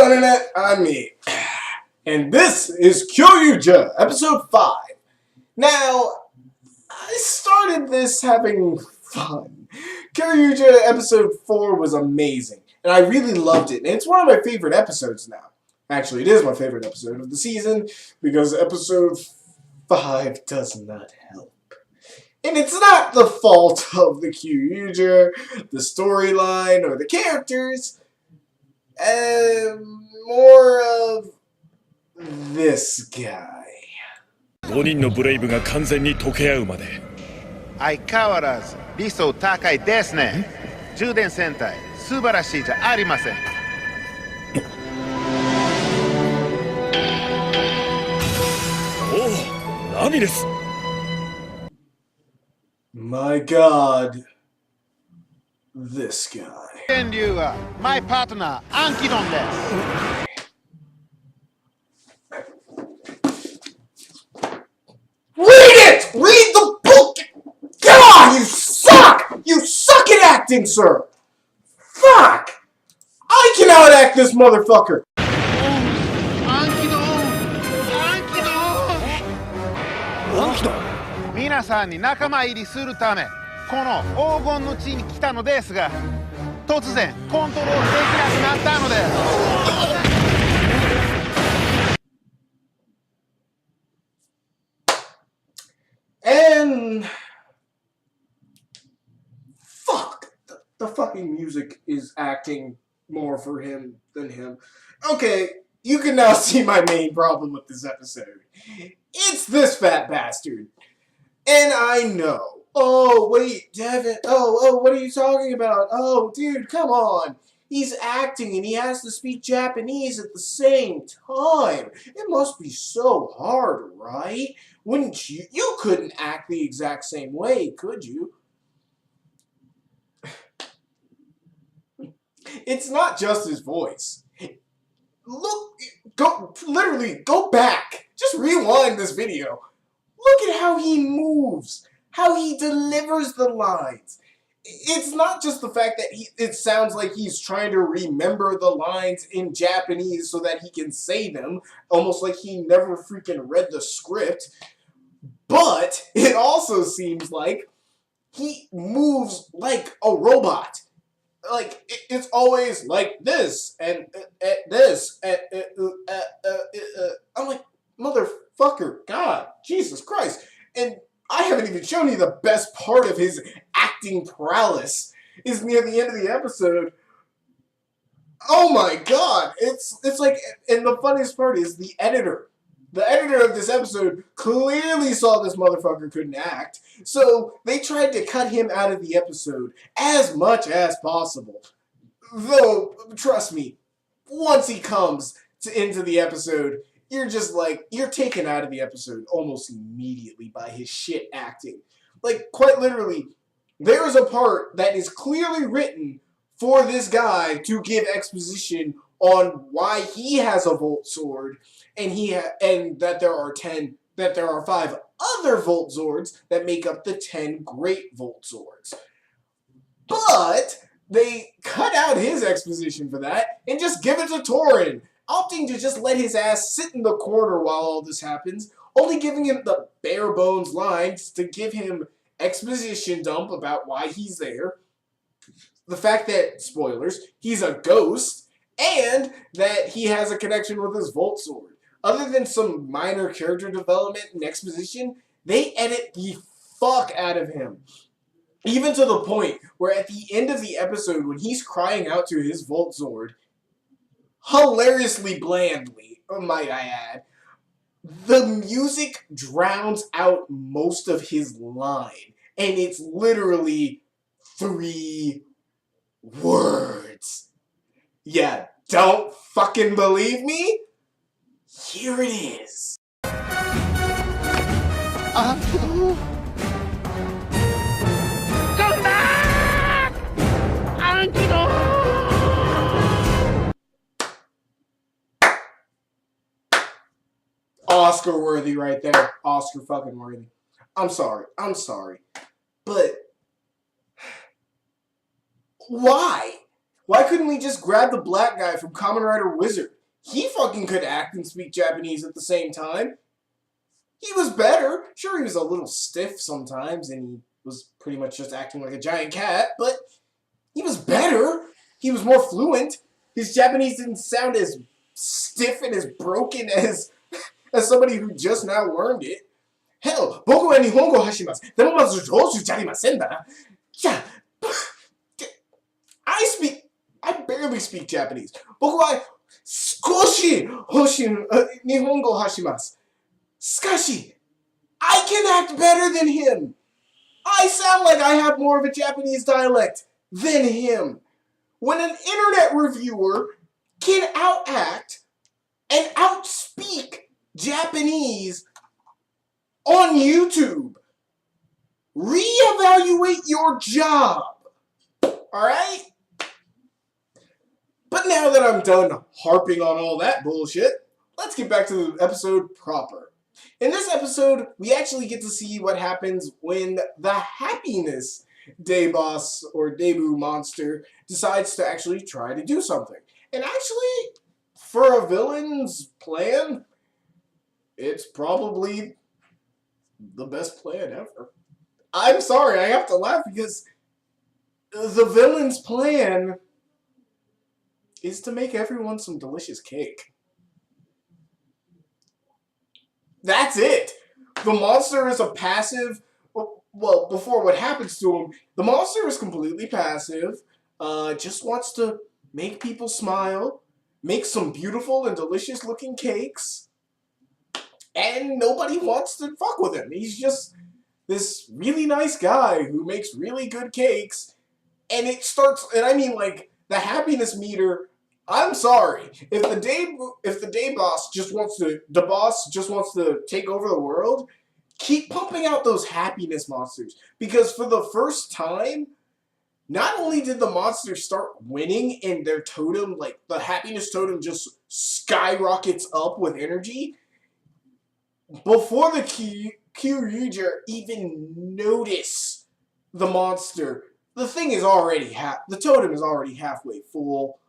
Hello Internet, I'm me. And this is Kyuryoger, episode 5. Now, I started this having fun. Kyuryoger episode 4 was amazing, and I really loved it. And it's one of my favorite episodes now. Actually, it is my favorite episode of the season, because episode 5 does not help. And it's not the fault of the Kyuryoger, the storyline, or the characters. More of this guy. 5人のブレイブが完全に溶け合うまで。相変わらず理想高いですね。充電戦隊素晴らしいじゃありません。おお、ラミレス。My God, this guy. 天竜はマイパートナーアンキドンです。Read the book! God, you suck! You suck at acting, sir! Fuck! I cannot act this motherfucker! 皆さんに仲間入りするためこの黄金の地に来たのですが突然コントロールできなくなったのです。And fuck, the fucking music is acting more for him than him. Okay, you can now see my main problem with this episode. It's this fat bastard. And I know. Oh, wait, Devin. Oh, what are you talking about? Oh, dude, come on. He's acting and he has to speak Japanese at the same time. It must be so hard, right? Wouldn't you? You couldn't act the exact same way, could you? It's not just his voice. Literally, go back. Just rewind this video. Look at how he moves, how he delivers the lines. It's not just the fact that it sounds like he's trying to remember the lines in Japanese so that he can say them, almost like he never freaking read the script. But it also seems like he moves like a robot. Like, it's always like this, and this, and I'm like, motherfucker, God, Jesus Christ. And I haven't even shown you the best part of his acting prowess is near the end of the episode. Oh my God, it's like, and the funniest part is the editor. The editor of this episode clearly saw this motherfucker couldn't act, so they tried to cut him out of the episode as much as possible. Though, trust me, once he comes into the episode, you're just like, you're taken out of the episode almost immediately by his shit acting. Like, quite literally, there is a part that is clearly written for this guy to give exposition on why he has a Volt Sword, and that there are 5 other Volt Zords that make up the 10 Great Volt Swords. But they cut out his exposition for that and just give it to Torin, opting to just let his ass sit in the corner while all this happens, only giving him the bare bones lines to give him exposition dump about why he's there, the fact that, spoilers, he's a ghost, and that he has a connection with his Volt Sword. Other than some minor character development and exposition, they edit the fuck out of him. Even to the point where at the end of the episode, when he's crying out to his Volt Sword, hilariously blandly, might I add, the music drowns out most of his line. And it's literally 3 words. Yeah, don't fucking believe me? Here it is. Come back! Ankido! Oscar worthy right there. Oscar fucking worthy. I'm sorry. But why? Why couldn't we just grab the black guy from Kamen Rider Wizard? He fucking could act and speak Japanese at the same time. He was better. Sure, he was a little stiff sometimes, and he was pretty much just acting like a giant cat, but he was better. He was more fluent. His Japanese didn't sound as stiff and as broken as somebody who just now learned it. Hell, boku wa nihongo hashimasu. Demo mazu joushu jarimasen da. Yeah. I barely speak Japanese. Boku wa skoshi nihongo hashimasu. Skashi, I can act better than him. I sound like I have more of a Japanese dialect than him. When an internet reviewer can outact and outspeak Japanese on YouTube, reevaluate your job. Alright? But now that I'm done harping on all that bullshit, let's get back to the episode proper. In this episode, we actually get to see what happens when the happiness day boss or debut monster decides to actually try to do something. And actually, for a villain's plan, it's probably the best plan ever. I'm sorry, I have to laugh because the villain's plan is to make everyone some delicious cake. That's it. The monster is a passive. Well, before what happens to him, the monster is completely passive. Just wants to make people smile, make some beautiful and delicious looking cakes, and nobody wants to fuck with him. He's just this really nice guy who makes really good cakes, and it starts. And I mean, like the happiness meter. I'm sorry. If the day boss just wants to take over the world, keep pumping out those happiness monsters. Because for the first time, not only did the monsters start winning and their totem, like the happiness totem just skyrockets up with energy, before the Kyuryoger even notice the monster, the totem is already halfway full.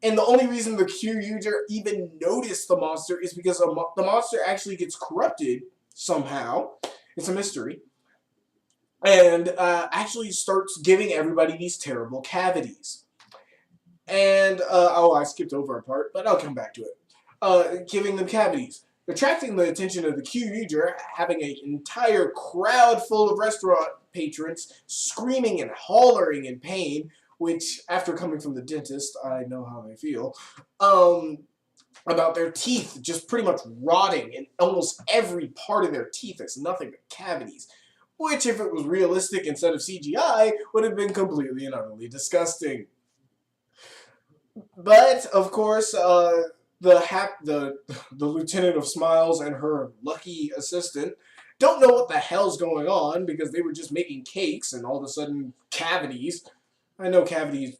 And the only reason the Kyuryoger even noticed the monster is because the monster actually gets corrupted somehow. It's a mystery. And actually starts giving everybody these terrible cavities. And, I skipped over a part, but I'll come back to it. Giving them cavities. Attracting the attention of the Kyuryoger, having an entire crowd full of restaurant patrons screaming and hollering in pain, which, after coming from the dentist, I know how they feel, about their teeth just pretty much rotting in almost every part of their teeth. There's nothing but cavities, which, if it was realistic instead of CGI, would have been completely and utterly disgusting. But, of course, the Lieutenant of Smiles and her lucky assistant don't know what the hell's going on because they were just making cakes and all of a sudden cavities. I know cavities,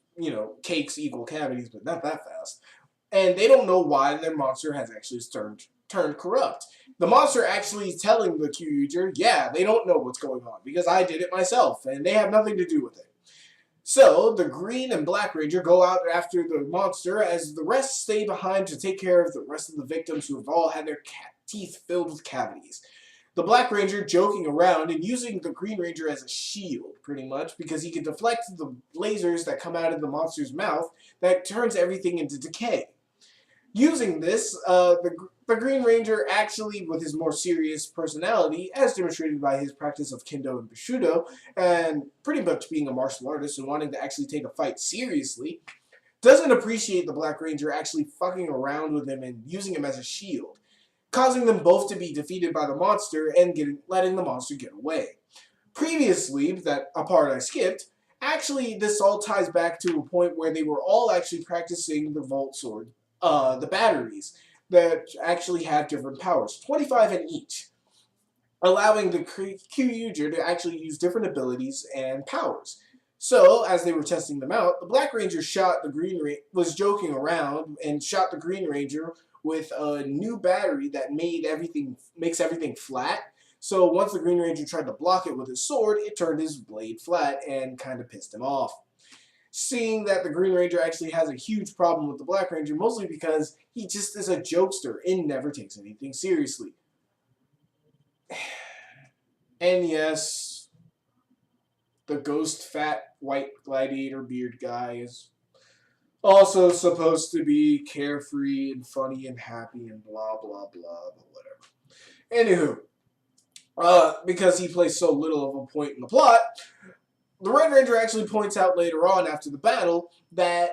cakes equal cavities, but not that fast. And they don't know why their monster has actually turned corrupt. The monster actually is telling the Kyuryoger, yeah, they don't know what's going on because I did it myself and they have nothing to do with it. So the Green and Black Ranger go out after the monster as the rest stay behind to take care of the rest of the victims who have all had their teeth filled with cavities. The Black Ranger joking around and using the Green Ranger as a shield, pretty much, because he can deflect the lasers that come out of the monster's mouth that turns everything into decay. Using this, the Green Ranger actually, with his more serious personality, as demonstrated by his practice of Kendo and Bushido, and pretty much being a martial artist and wanting to actually take a fight seriously, doesn't appreciate the Black Ranger actually fucking around with him and using him as a shield, causing them both to be defeated by the monster and letting the monster get away. Previously, a part I skipped, actually this all ties back to a point where they were all actually practicing the Volt Sword, the batteries, that actually have different powers, 25 in each, allowing the Kyuryoger to actually use different abilities and powers. So, as they were testing them out, the Black Ranger was joking around and shot the Green Ranger with a new battery that makes everything flat. So once the Green Ranger tried to block it with his sword, it turned his blade flat and kind of pissed him off. seeing that the Green Ranger actually has a huge problem with the Black Ranger, mostly because he just is a jokester and never takes anything seriously. And yes, the ghost fat white gladiator beard guy is also supposed to be carefree and funny and happy and blah blah blah, but whatever. Anywho, because he plays so little of a point in the plot, the Red Ranger actually points out later on after the battle that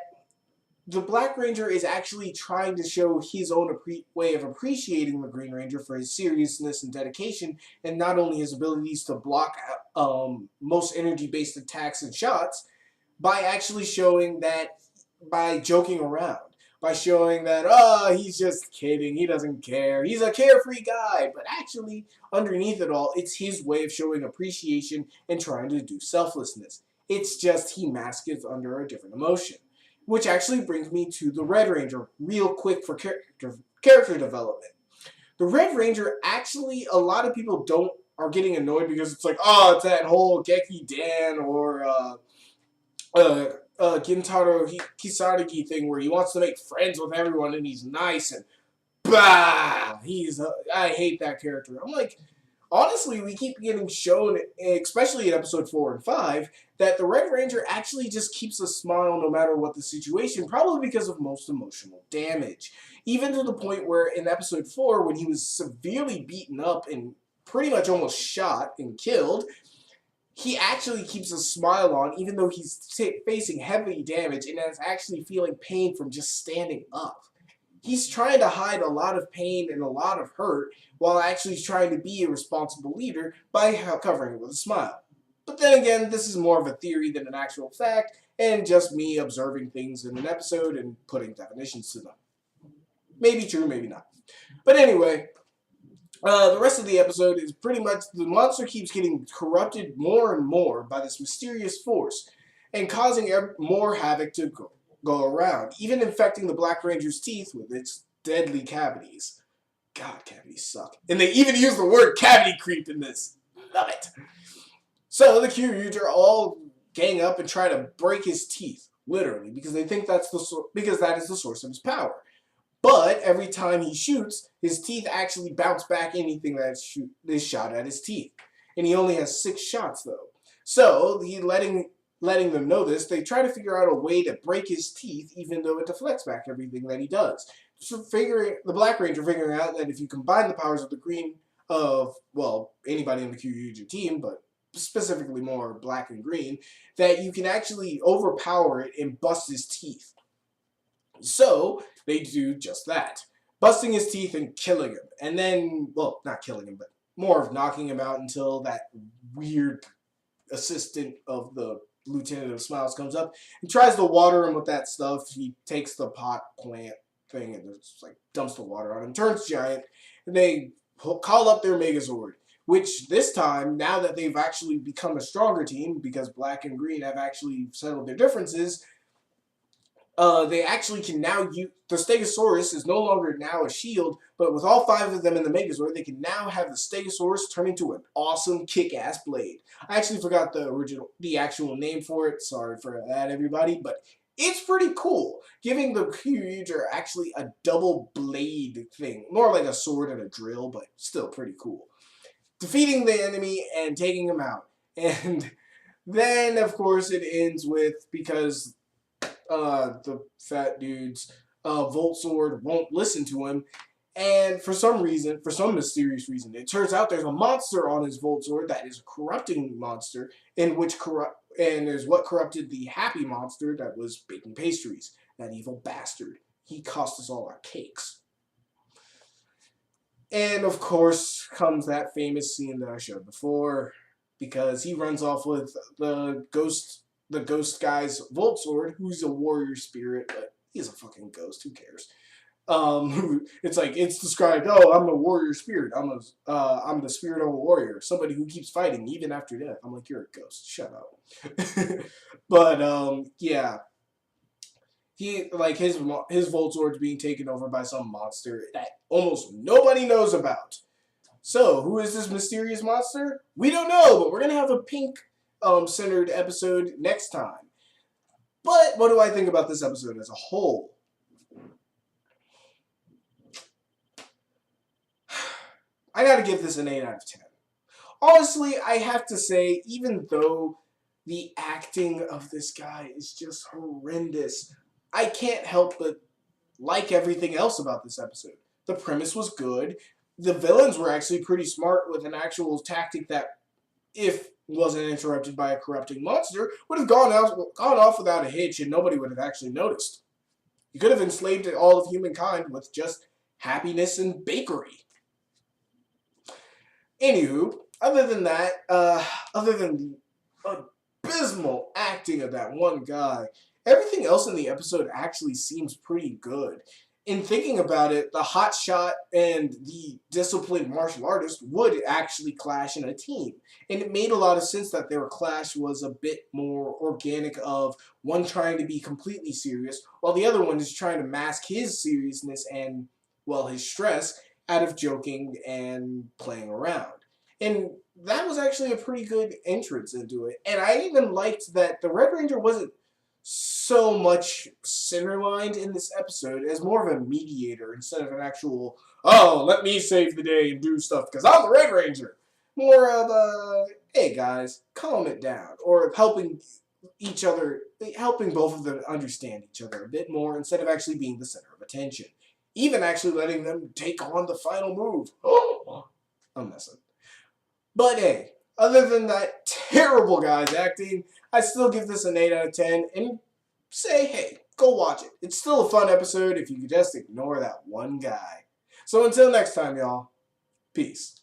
the Black Ranger is actually trying to show his own way of appreciating the Green Ranger for his seriousness and dedication, and not only his abilities to block most energy-based attacks and shots, by actually showing that, by joking around, by showing that, he's just kidding, he doesn't care, he's a carefree guy, but actually, underneath it all, it's his way of showing appreciation and trying to do selflessness. It's just he masks it under a different emotion. Which actually brings me to the Red Ranger, real quick for character development. The Red Ranger, actually, a lot of people are getting annoyed because it's like, it's that whole Geki Dan or Gintaro Kisaragi thing where he wants to make friends with everyone and he's nice and bah! I hate that character. I'm like, honestly, we keep getting shown, especially in episode 4 and 5, that the Red Ranger actually just keeps a smile no matter what the situation, probably because of most emotional damage. Even to the point where in episode 4, when he was severely beaten up and pretty much almost shot and killed, he actually keeps a smile on, even though he's facing heavy damage and is actually feeling pain from just standing up. He's trying to hide a lot of pain and a lot of hurt while actually trying to be a responsible leader by covering it with a smile. But then again, this is more of a theory than an actual fact, and just me observing things in an episode and putting definitions to them. Maybe true, maybe not. But anyway, the rest of the episode is pretty much the monster keeps getting corrupted more and more by this mysterious force and causing more havoc to go around, even infecting the Black Ranger's teeth with its deadly cavities. God, cavities suck. And they even use the word cavity creep in this. Love it. So the Kyuryoger all gang up and try to break his teeth, literally, because they think that is the source of his power. But every time he shoots, his teeth actually bounce back anything that is shot at his teeth. And he only has 6 shots, though. So, he letting them know this, they try to figure out a way to break his teeth, even though it deflects back everything that he does. So the Black Ranger figuring out that if you combine the powers of anybody in the Kyuryoger team, but specifically more black and green, that you can actually overpower it and bust his teeth. So, they do just that. Busting his teeth and killing him. And then, well, not killing him, but more of knocking him out until that weird assistant of the Lieutenant of Smiles comes up and tries to water him with that stuff. He takes the pot plant thing and just like dumps the water on him, turns giant, and they call up their Megazord. Which this time, now that they've actually become a stronger team, because Black and Green have actually settled their differences, they actually can now use, the Stegosaurus is no longer now a shield, but with all 5 of them in the Megazord, they can now have the Stegosaurus turn into an awesome kick-ass blade. I actually forgot the actual name for it, sorry for that everybody, but it's pretty cool, giving the Kyuryoger actually a double blade thing, more like a sword and a drill, but still pretty cool. Defeating the enemy and taking him out. And then, of course, it ends with, because the fat dude's Volt Sword won't listen to him, and for some mysterious reason, it turns out there's a monster on his Volt Sword that is a corrupting monster, and is what corrupted the happy monster that was baking pastries. That evil bastard. He cost us all our cakes. And of course comes that famous scene that I showed before, because he runs off with the ghost guy's Volt Sword, who's a warrior spirit, but he's a fucking ghost, who cares? It's described, I'm a warrior spirit, I'm the spirit of a warrior, somebody who keeps fighting even after death. I'm like, you're a ghost, shut up. But, yeah. He, his Volt Sword's being taken over by some monster that almost nobody knows about. So, who is this mysterious monster? We don't know, but we're gonna have a pink centered episode next time. But what do I think about this episode as a whole? I gotta give this an 8 out of 10. Honestly, I have to say, even though the acting of this guy is just horrendous, I can't help but like everything else about this episode. The premise was good. The villains were actually pretty smart with an actual tactic that, if wasn't interrupted by a corrupting monster, would have gone off without a hitch and nobody would have actually noticed. You could have enslaved all of humankind with just happiness and bakery. Anywho, other than that, other than the abysmal acting of that one guy, everything else in the episode actually seems pretty good. In thinking about it, the hotshot and the disciplined martial artist would actually clash in a team. And it made a lot of sense that their clash was a bit more organic, of one trying to be completely serious, while the other one is trying to mask his seriousness and, well, his stress out of joking and playing around. And that was actually a pretty good entrance into it. And I even liked that the Red Ranger wasn't so much center-lined in this episode as more of a mediator instead of an actual, oh, let me save the day and do stuff because I'm the Red Ranger. More of a, hey guys, calm it down. Or helping each other, helping both of them understand each other a bit more instead of actually being the center of attention. Even actually letting them take on the final move. Oh, I'm messing. But hey, other than that terrible guy's acting, I still give this an 8 out of 10 and say, hey, go watch it. It's still a fun episode if you could just ignore that one guy. So until next time, y'all, peace.